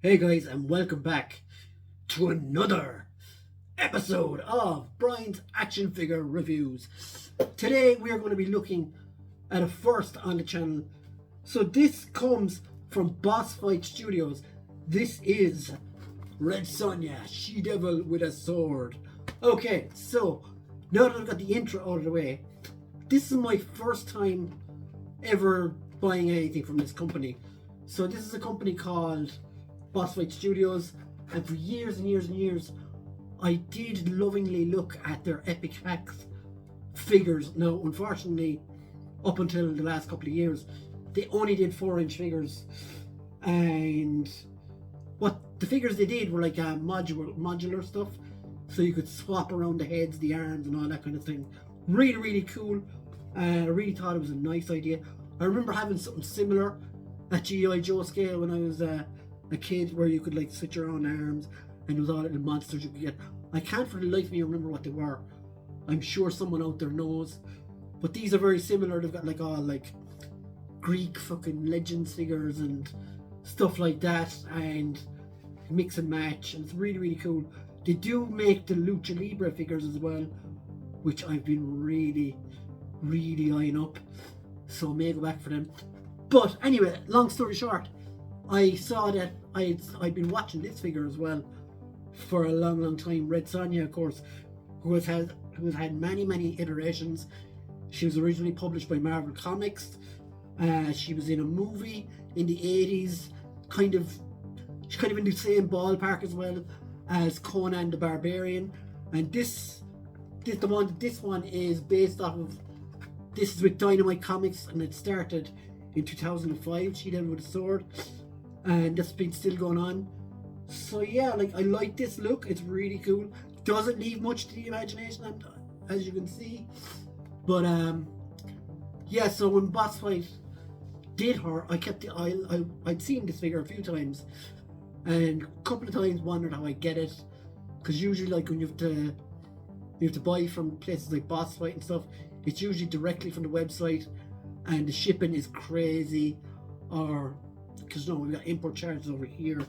Hey guys, and welcome back to another episode of Brian's Action Figure Reviews. Today we are going to be looking at a first on the channel. So this comes from Boss Fight Studios. This is Red Sonja, She-Devil with a Sword. Okay, so now that I've got the intro out of the way, this is my first time ever buying anything from this company. So this is a company called Boss Fight Studios, and for years and years and years I did lovingly look at their Epic Hacks figures. Now unfortunately, up until the last couple of years, they only did 4-inch figures, and what the figures they did were like modular stuff, so you could swap around the heads, the arms and all that kind of thing. Really cool. I really thought it was a nice idea. I remember having something similar at G.I. Joe scale when I was a kid, where you could like switch your own arms and there was all little monsters you could get. I can't for the life of me remember what they were. I'm sure someone out there knows, but these are very similar. They've got like all like Greek fucking legends figures and stuff like that, and mix and match, and it's really cool. They do make the Lucha Libre figures as well, which I've been really eyeing up, so I may go back for them. But anyway, long story short, I saw that I'd been watching this figure as well for a long time. Red Sonja, of course, who has had many iterations. She was originally published by Marvel Comics. She was in a movie in the 80s, kind of in the same ballpark as well as Conan the Barbarian. And this one is based off of, this is with Dynamite Comics, and it started in 2005. She-Devil with a Sword, and that's been still going on. So yeah, like, I like this look. It's really cool. Doesn't leave much to the imagination, as you can see. But yeah, so when Boss Fight did her, I'd seen this figure a few times, and a couple of times wondered how I get it, because usually like when you have to buy from places like Boss Fight and stuff, it's usually directly from the website, and the shipping is crazy, or because we've got import charges over here,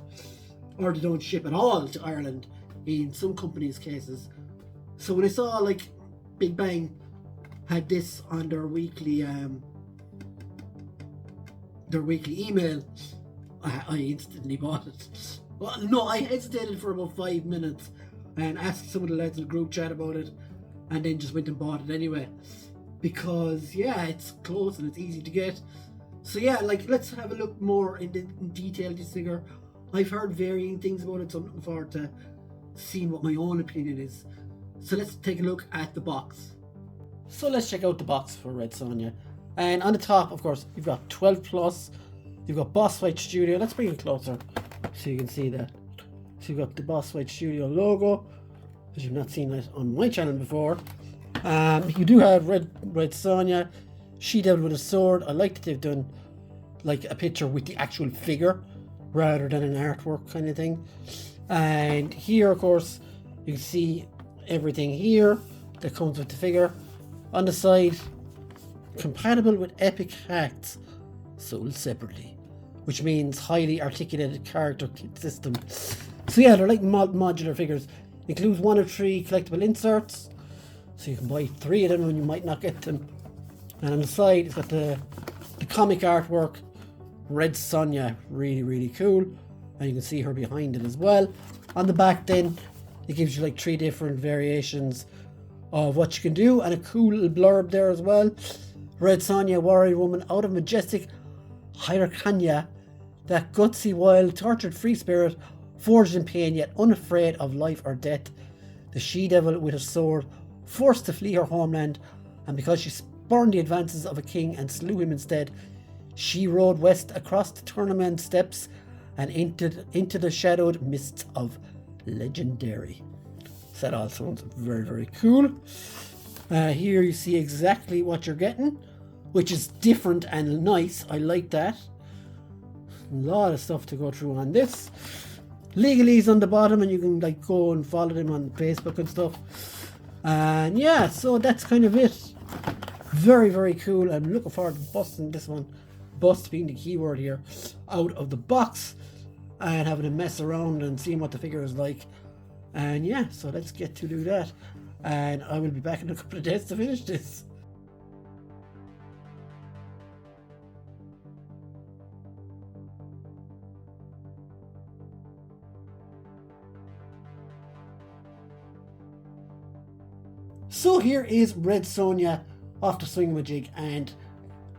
or they don't ship at all to Ireland in some companies' cases. So when I saw like Big Bang had this on their weekly email, I instantly bought it. Well, no, I hesitated for about 5 minutes and asked some of the lads in the group chat about it, and then just went and bought it anyway, because yeah, it's close and it's easy to get. So yeah, like, let's have a look more in detail at this figure. I've heard varying things about it, so I'm looking forward to seeing what my own opinion is. So let's take a look at the box. So let's check out the box for Red Sonja. And on the top, of course, you've got 12+, you've got Boss Fight Studio. Let's bring it closer so you can see that. So you've got the Boss Fight Studio logo, because you've not seen that on my channel before. You do have Red Sonja, She-Devil with a Sword. I like that they've done like a picture with the actual figure rather than an artwork kind of thing. And here, of course, you can see everything here that comes with the figure. On the side, compatible with Epic Hacks, sold separately, which means highly articulated character kit system. So yeah, they're like modular figures. Includes 1 of 3 collectible inserts, so you can buy 3 of them when you might not get them. And on the side, it's got the comic artwork, Red Sonja, really cool, and you can see her behind it as well. On the back then, it gives you like 3 different variations of what you can do, and a cool little blurb there as well. Red Sonja, warrior woman out of majestic Hyrcania, that gutsy, wild, tortured free spirit, forged in pain yet unafraid of life or death. The She-Devil with a sword, forced to flee her homeland, and because she spurned the advances of a king and slew him instead, she rode west across the tournament steppes and into the shadowed mists of legendary. So that all sounds very cool. Here you see exactly what you're getting, which is different and nice. I like that. A lot of stuff to go through on this. Legalese on the bottom, and you can like go and follow them on Facebook and stuff. And yeah, so that's kind of it. Very cool. I'm looking forward to busting this one, bust being the keyword here, out of the box. and having a mess around and seeing what the figure is like. And yeah, so let's get to do that. And I will be back in a couple of days to finish this. So here is Red Sonja off the Swingamajig, and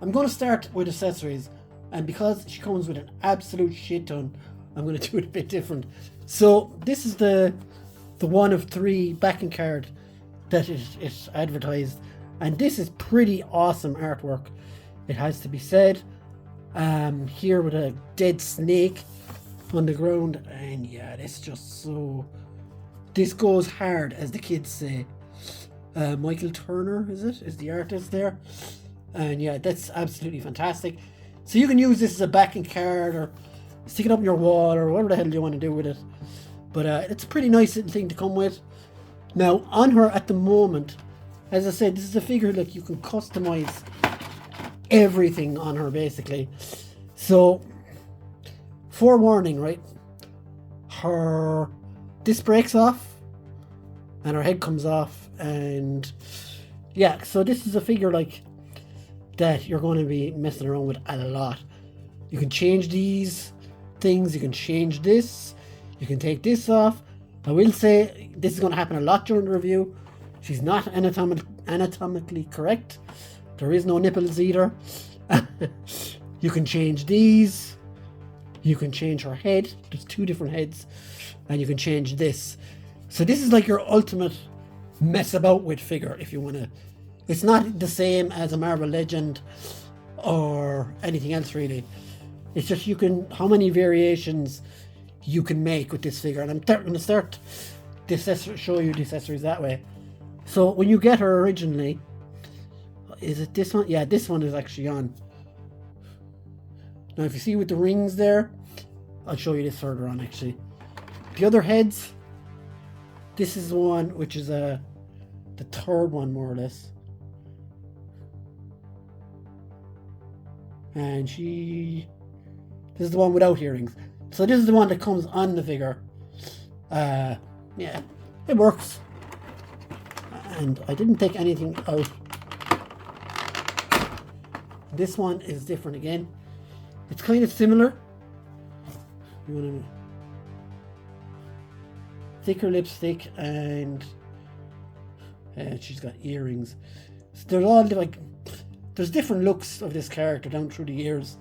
I'm going to start with accessories, and because she comes with an absolute shit ton, I'm going to do it a bit different. So this is the one of 3 backing card that is advertised, and this is pretty awesome artwork, it has to be said. Here with a dead snake on the ground, and yeah, this just so, this goes hard, as the kids say. Michael Turner is the artist there, and yeah, that's absolutely fantastic. So you can use this as a backing card or stick it up on your wall or whatever the hell you want to do with it, but it's a pretty nice little thing to come with. Now on her at the moment, as I said, this is a figure like you can customize everything on her basically. So forewarning, right, this breaks off and her head comes off. And yeah, so this is a figure like that you're going to be messing around with a lot. You can change these things, you can change this, you can take this off. I will say this is going to happen a lot during the review. She's not anatomically correct. There is no nipples either. You can change these, you can change her head, there's 2 different heads, and you can change this. So this is like your ultimate mess about with figure if you want to. It's not the same as a Marvel Legend or anything else really. It's just you can, how many variations you can make with this figure, and I'm going to start show you the accessories that way. So when you get her originally, is it this one? Yeah, this one is actually on. Now if you see with the rings there, I'll show you this further on actually. The other heads, this is the one which is the 3rd one more or less, and this is the one without earrings. So this is the one that comes on the figure. Yeah, it works, and I didn't take anything out. This one is different again. It's kind of similar. Thicker lipstick, and she's got earrings. So they're all like, there's different looks of this character down through the years.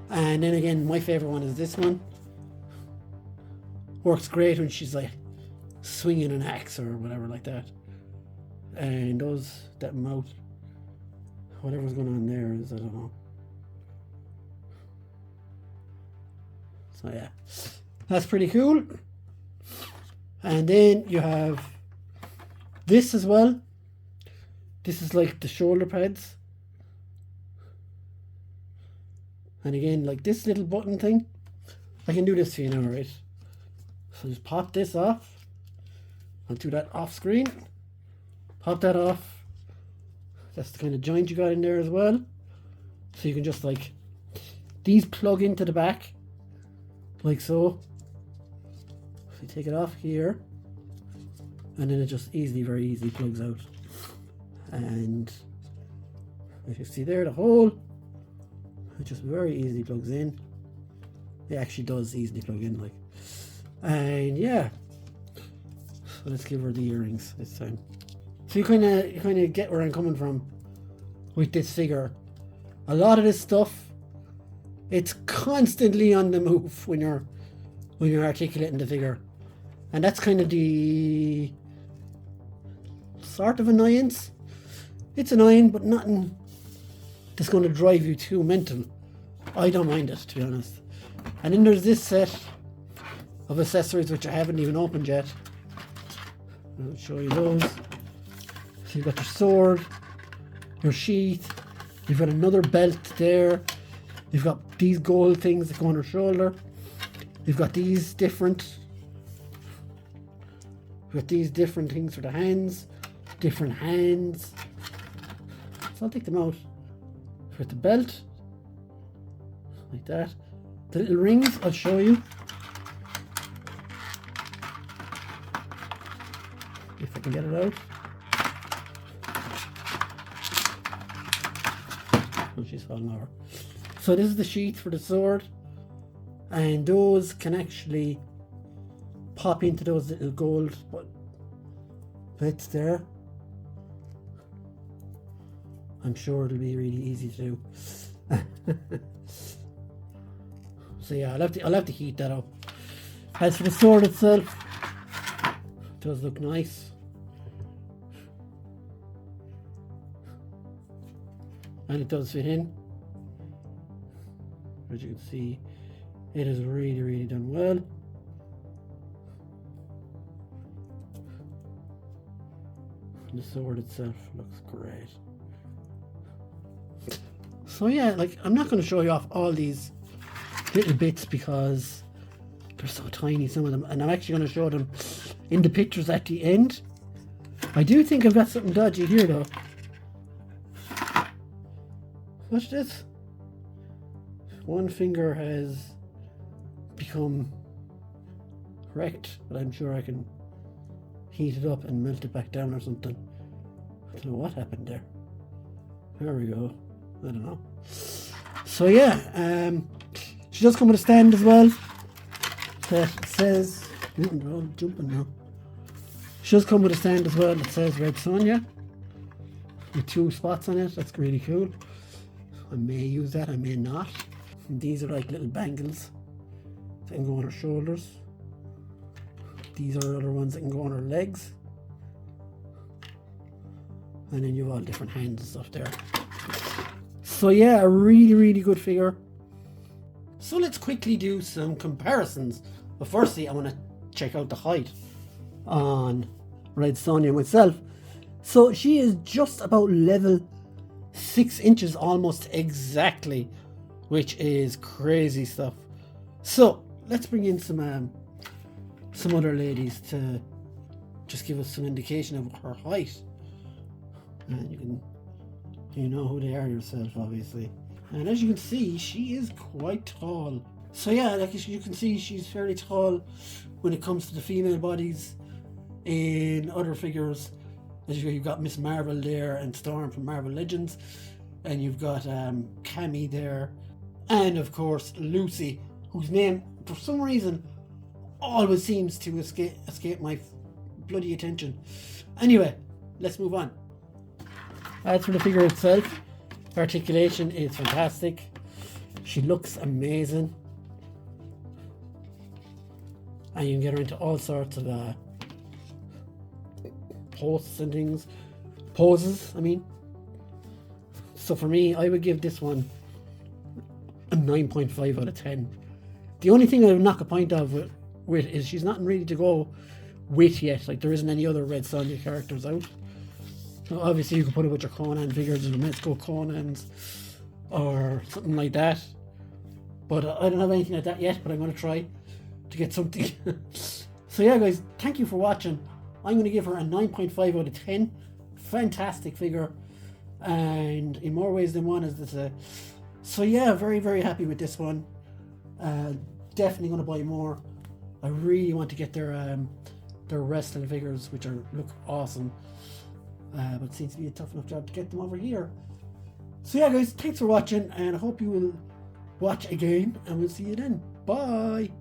And then again, my favorite one is this one. Works great when she's like swinging an axe or whatever like that. And that mouth, whatever's going on there is, I don't know. So yeah, that's pretty cool. And then you have this as well. This is like the shoulder pads. And again, like this little button thing. I can do this for you now, right? So just pop this off. I'll do that off screen. Pop that off. That's the kind of joint you got in there as well. So you can just like, these plug into the back. Like so. You take it off here, and then it just very easily plugs out. And if you see there, the hole, it just very easily plugs in. It actually does easily plug in, like. And yeah, so let's give her the earrings this time. So you kind of get where I'm coming from with this figure. A lot of this stuff, it's constantly on the move when you're articulating the figure. And that's kind of the sort of annoyance. It's annoying, but nothing that's going to drive you too mental. I don't mind it, to be honest. And then there's this set of accessories which I haven't even opened yet. I'll show you those. So you've got your sword, your sheath, you've got another belt there, you've got these gold things that go on her shoulder, you've got these different things for the hands, different hands. So I'll take them out. For the belt, like that. The little rings, I'll show you. I can get it out. Oh, she's falling over. So this is the sheath for the sword, and those can actually pop into those little gold bits there. I'm sure it'll be really easy to do. So yeah, I'll have to heat that up. As for the sword itself, it does look nice. And it does fit in. As you can see, it is really, really done well. And the sword itself looks great. So yeah, like, I'm not going to show you off all these little bits because they're so tiny, some of them, and I'm actually going to show them in the pictures at the end. I do think I've got something dodgy here though. Watch this. One finger has become wrecked, but I'm sure I can heat it up and melt it back down or something. I don't know what happened there. There we go. I don't know. So yeah, she does come with a stand as well that says, they're all jumping now. She does come with a stand as well that says Red Sonja with 2 spots on it. That's really cool. I may use that, I may not. And these are like little bangles that can go on her shoulders. These are other ones that can go on her legs. And then you have all different hands and stuff there. So yeah, a really, really good figure. So let's quickly do some comparisons. But firstly, I want to check out the height on Red Sonja myself. So she is just about level 6 inches, almost exactly, which is crazy stuff. So let's bring in some other ladies to just give us some indication of her height. And you know who they are yourself, obviously. And as you can see, she is quite tall. So yeah, like as you can see, she's fairly tall when it comes to the female bodies. In other figures, as you've got Miss Marvel there and Storm from Marvel Legends, and you've got Cammy there, and of course Lucy, whose name for some reason always seems to escape my bloody attention. Anyway, let's move on. As for the figure itself, articulation is fantastic. She looks amazing, and you can get her into all sorts of poses, I mean. So for me, I would give this one a 9.5 out of 10. The only thing I would knock a point off with is she's not ready to go with yet. Like, there isn't any other Red Sonja characters out. So obviously you can put it with your Conan figures, or Let's Go Conans, or something like that. But I don't have anything like that yet, but I'm going to try to get something. So yeah guys, thank you for watching. I'm going to give her a 9.5 out of 10. Fantastic figure, and in more ways than one, as they say. So yeah, very, very happy with this one. Definitely going to buy more. I really want to get their wrestling figures, which look awesome. But it seems to be a tough enough job to get them over here. So yeah guys, thanks for watching, and I hope you will watch again, and we'll see you then. Bye!